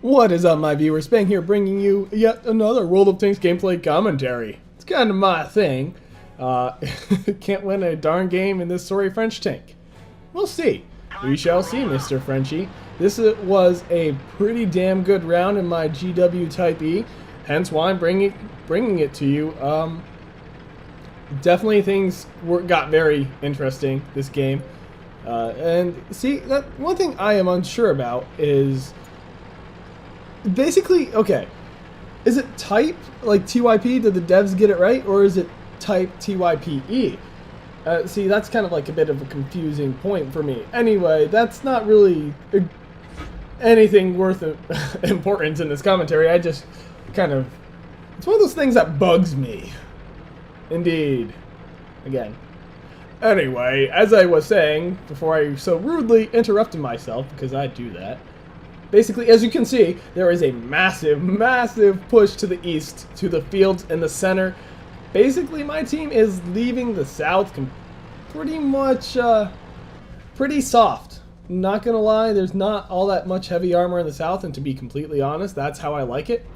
What is up, my viewers? Spang here, bringing you yet another World of Tanks gameplay commentary. It's kind of my thing. Can't win a darn game in this sorry French tank. We'll see. We shall see, Mr. Frenchie. This was a pretty damn good round in my GW Type E, hence why I'm bringing it to you. Definitely things got very interesting this game. And see, that one thing I am unsure about is basically, okay, is it type, like TYP, did the devs get it right, or is it type TYPE? See, that's kind of like a bit of a confusing point for me. Anyway, that's not really anything worth importance in this commentary. I just kind of, it's one of those things that bugs me. Indeed. Again. Anyway, as I was saying, before I so rudely interrupted myself, because I do that, basically, as you can see, there is a massive, massive push to the east, to the fields in the center. Basically, my team is leaving the south pretty much, pretty soft. Not gonna lie, there's not all that much heavy armor in the south, and to be completely honest, that's how I like it.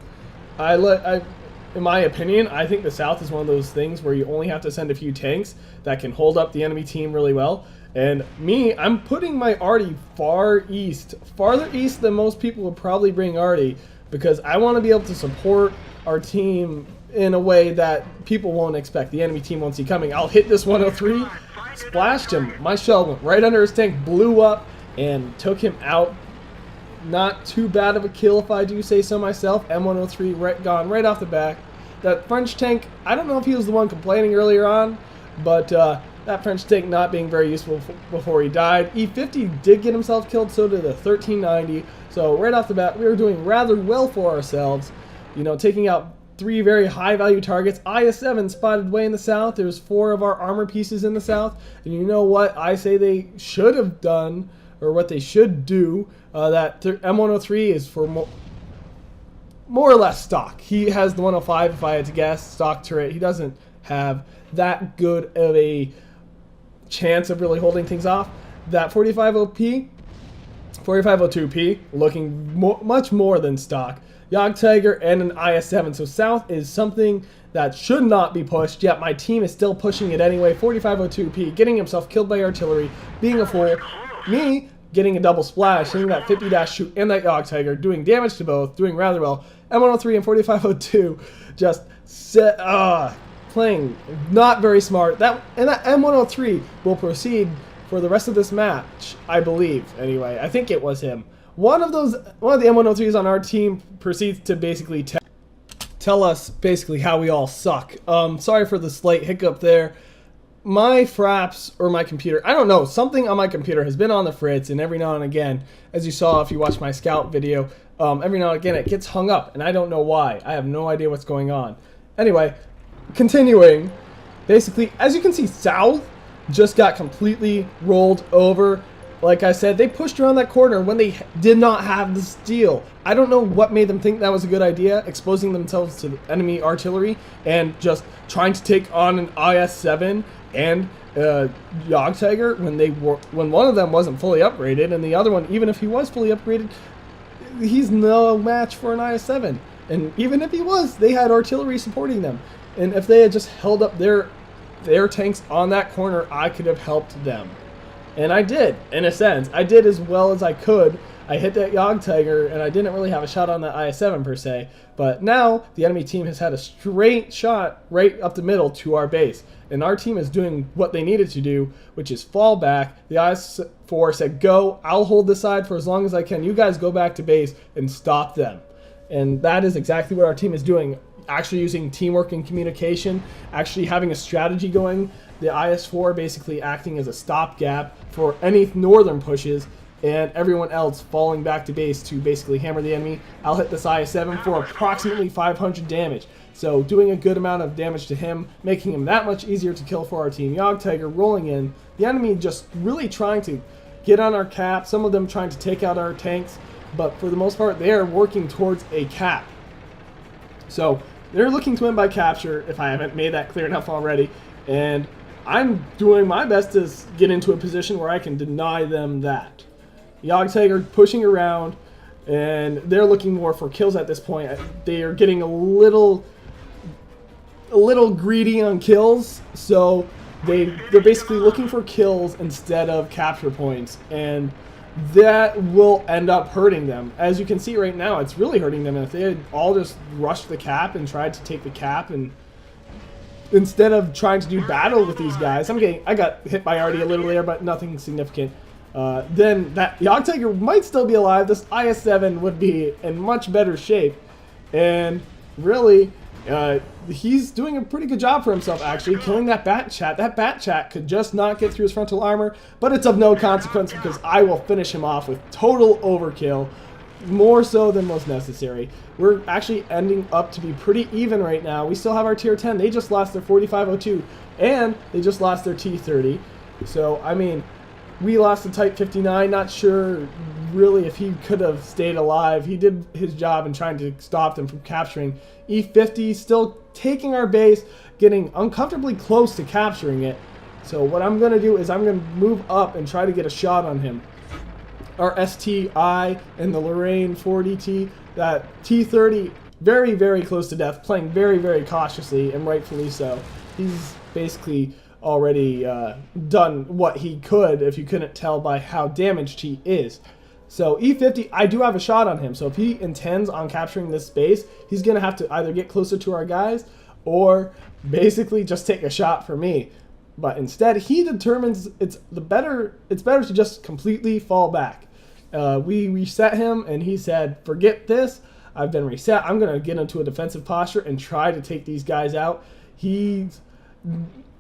In my opinion, I think the south is one of those things where you only have to send a few tanks that can hold up the enemy team really well. And me, I'm putting my arty far east, farther east than most people would probably bring arty, because I want to be able to support our team in a way that people won't expect. The enemy team won't see coming. I'll hit this 103, splashed him. My shell went right under his tank, blew up, and took him out. Not too bad of a kill if I do say so myself. M103 gone right off the back. That French tank, I don't know if he was the one complaining earlier on, but that French tank not being very useful before he died. E50 did get himself killed, so did the 1390. So right off the bat, we were doing rather well for ourselves. You know, taking out 3 very high value targets. IS-7 spotted way in the south. There's 4 of our armor pieces in the south. And you know what I say they should have done, or what they should do, that M103 is for more or less stock. He has the 105, if I had to guess, stock turret. He doesn't have that good of a chance of really holding things off. That 4502P, looking much more than stock. Jagdtiger and an IS-7. So south is something that should not be pushed, yet my team is still pushing it anyway. 4502P getting himself killed by artillery, being a fool. Me getting a double splash, hitting that 50-dash shoot and that Jagdtiger, doing damage to both, doing rather well. M103 and 4502 just playing not very smart. And that M103 will proceed for the rest of this match, I believe. Anyway, I think it was him. One of the M103s on our team proceeds to basically tell us basically how we all suck. Sorry for the slight hiccup there. My fraps, or my computer, I don't know, something on my computer has been on the fritz, and every now and again, as you saw if you watched my scout video, every now and again it gets hung up, and I don't know why. I have no idea what's going on. Anyway, continuing, basically, as you can see, south just got completely rolled over. Like I said, they pushed around that corner when they did not have the steel. I don't know what made them think that was a good idea, exposing themselves to the enemy artillery and just trying to take on an IS-7 and Jagdtiger when one of them wasn't fully upgraded, and the other one, even if he was fully upgraded, he's no match for an IS-7. And even if he was, they had artillery supporting them. And if they had just held up their tanks on that corner, I could have helped them. And I did, in a sense. I did as well as I could. I hit that Jagdtiger, and I didn't really have a shot on that IS-7 per se. But now, the enemy team has had a straight shot right up the middle to our base. And our team is doing what they needed to do, which is fall back. The IS-4 said, go, I'll hold this side for as long as I can. You guys go back to base and stop them. And that is exactly what our team is doing. Actually using teamwork and communication, actually having a strategy going. The IS-4 basically acting as a stopgap for any northern pushes, and everyone else falling back to base to basically hammer the enemy. I'll hit this IS-7 for approximately 500 damage. So doing a good amount of damage to him, making him that much easier to kill for our team. Jagdtiger rolling in. The enemy just really trying to get on our cap. Some of them trying to take out our tanks. But for the most part, they are working towards a cap. So they're looking to win by capture, if I haven't made that clear enough already. And I'm doing my best to get into a position where I can deny them that. Jagdtiger pushing around, and they're looking more for kills at this point. They are getting a little greedy on kills, so they're basically looking for kills instead of capture points, and that will end up hurting them. As you can see right now, it's really hurting them. If they had all just rushed the cap and tried to take the cap, and instead of trying to do battle with these guys, I got hit by Artie a little there, but nothing significant. Then that Jagdtiger might still be alive. This IS-7 would be in much better shape, and really, he's doing a pretty good job for himself, actually, killing that Bat Chat. That Bat Chat could just not get through his frontal armor, but it's of no consequence because I will finish him off with total overkill, more so than was necessary. We're actually ending up to be pretty even right now. We still have our tier 10. They just lost their 4502, and they just lost their T30. So, I mean, we lost the Type 59. Not sure really if he could have stayed alive. He did his job in trying to stop them from capturing. E50 still taking our base, getting uncomfortably close to capturing it. So what I'm going to do is I'm going to move up and try to get a shot on him. Our STI and the Lorraine 4DT, that T30, very, very close to death, playing very, very cautiously, and rightfully so. He's basically already done what he could, if you couldn't tell by how damaged he is. So E50, I do have a shot on him. So if he intends on capturing this space, he's going to have to either get closer to our guys or basically just take a shot for me. But instead, he determines it's better to just completely fall back. We reset him, and he said, forget this. I've been reset. I'm going to get into a defensive posture and try to take these guys out. He's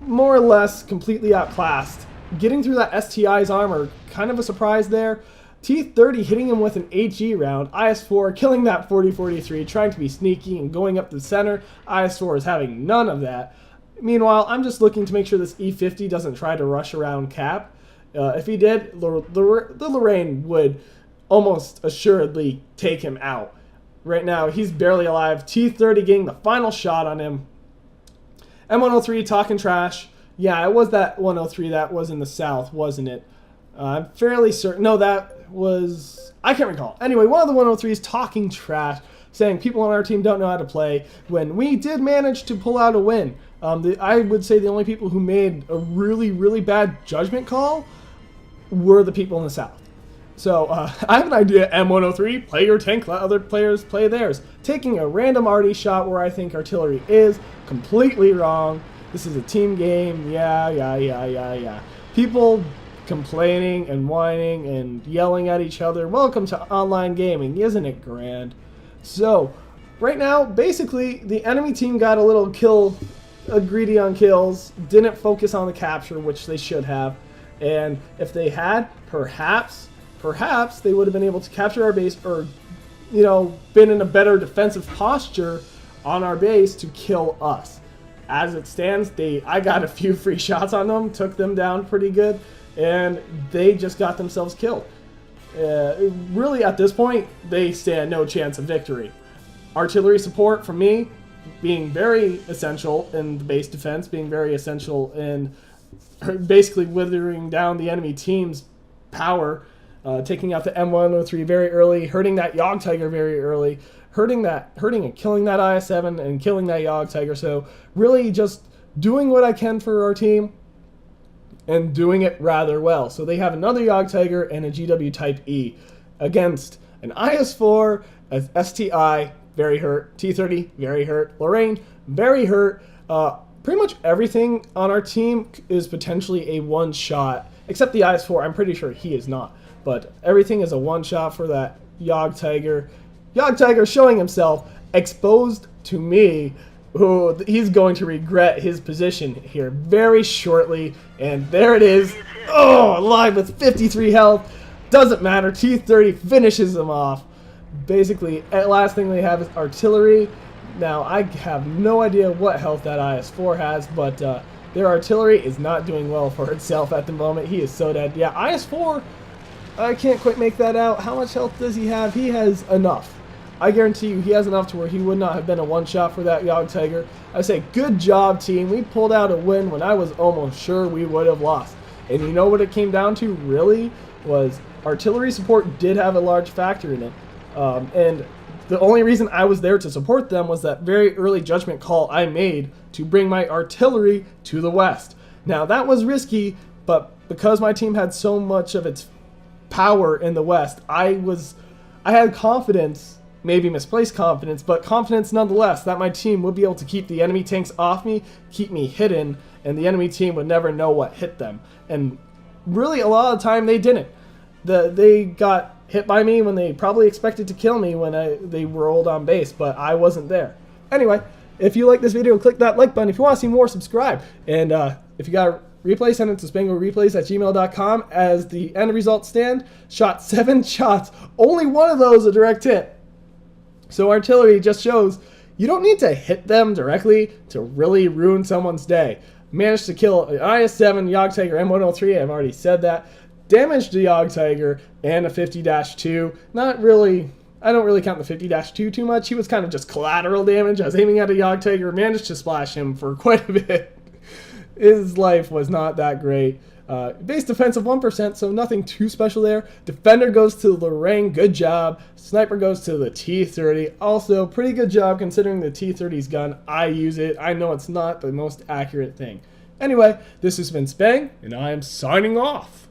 more or less completely outclassed. Getting through that STI's armor, kind of a surprise there. T30 hitting him with an HE round. IS-4 killing that 40-43, trying to be sneaky and going up the center. IS-4 is having none of that. Meanwhile, I'm just looking to make sure this E50 doesn't try to rush around cap. If he did, the Lorraine would almost assuredly take him out. Right now, he's barely alive. T30 getting the final shot on him. M103 talking trash. Yeah, it was that 103 that was in the south, wasn't it? I'm fairly certain. No, that was... I can't recall. Anyway, one of the 103s talking trash, saying people on our team don't know how to play, when we did manage to pull out a win. I would say the only people who made a really, really bad judgment call were the people in the south. So, I have an idea. M103, play your tank, let other players play theirs. Taking a random arty shot where I think artillery is, completely wrong. This is a team game. Yeah. People complaining and whining and yelling at each other. Welcome to online gaming. Isn't it grand? So, right now, basically, the enemy team got a little greedy on kills, didn't focus on the capture, which they should have. And if they had, perhaps they would have been able to capture our base, or, you know, been in a better defensive posture on our base to kill us. As it stands, I got a few free shots on them, took them down pretty good, and they just got themselves killed. Really, at this point, they stand no chance of victory. Artillery support, for me, being very essential in the base defense, being very essential in basically withering down the enemy team's power, taking out the M103 very early, hurting that Jagdtiger very early, hurting and killing that IS-7 and killing that Jagdtiger. So really just doing what I can for our team and doing it rather well. So they have another Jagdtiger and a GW Type E against an IS-4, a STI, very hurt, T30, very hurt, Lorraine, very hurt. Pretty much everything on our team is potentially a one-shot, except the IS-4. I'm pretty sure he is not. But everything is a one-shot for that Jagdtiger. Jagdtiger showing himself exposed to me, who he's going to regret his position here very shortly. And there it is. Oh, alive with 53 health. Doesn't matter. T30 finishes him off. Basically, last thing they have is artillery. Now, I have no idea what health that IS-4 has, but their artillery is not doing well for itself at the moment. He is so dead. Yeah, IS-4, I can't quite make that out. How much health does he have? He has enough. I guarantee you he has enough to where he would not have been a one-shot for that Jagdtiger. I say, good job, team. We pulled out a win when I was almost sure we would have lost. And you know what it came down to, really, was artillery support did have a large factor in it. And the only reason I was there to support them was that very early judgment call I made to bring my artillery to the west. Now, that was risky, but because my team had so much of its power in the west, I had confidence, maybe misplaced confidence, but confidence nonetheless that my team would be able to keep the enemy tanks off me, keep me hidden, and the enemy team would never know what hit them. And really, a lot of the time, they didn't. They got hit by me when they probably expected to kill me when they rolled on base, but I wasn't there. Anyway, if you like this video, click that like button. If you want to see more, subscribe. And if you got a replay, send it to spanglereplays@gmail.com. As the end results stand, shot 7 shots, only one of those a direct hit. So artillery just shows you don't need to hit them directly to really ruin someone's day. Managed to kill an IS-7 Jagdtiger M103, I've already said that. Damaged the Jagdtiger and a 50-2. Not really, I don't really count the 50-2 too much. He was kind of just collateral damage. I was aiming at a Jagdtiger, managed to splash him for quite a bit. His life was not that great. Base defense of 1%, so nothing too special there. Defender goes to Lorraine, good job. Sniper goes to the T-30, also pretty good job considering the T-30's gun. I use it. I know it's not the most accurate thing. Anyway, this has been Spang, and I am signing off.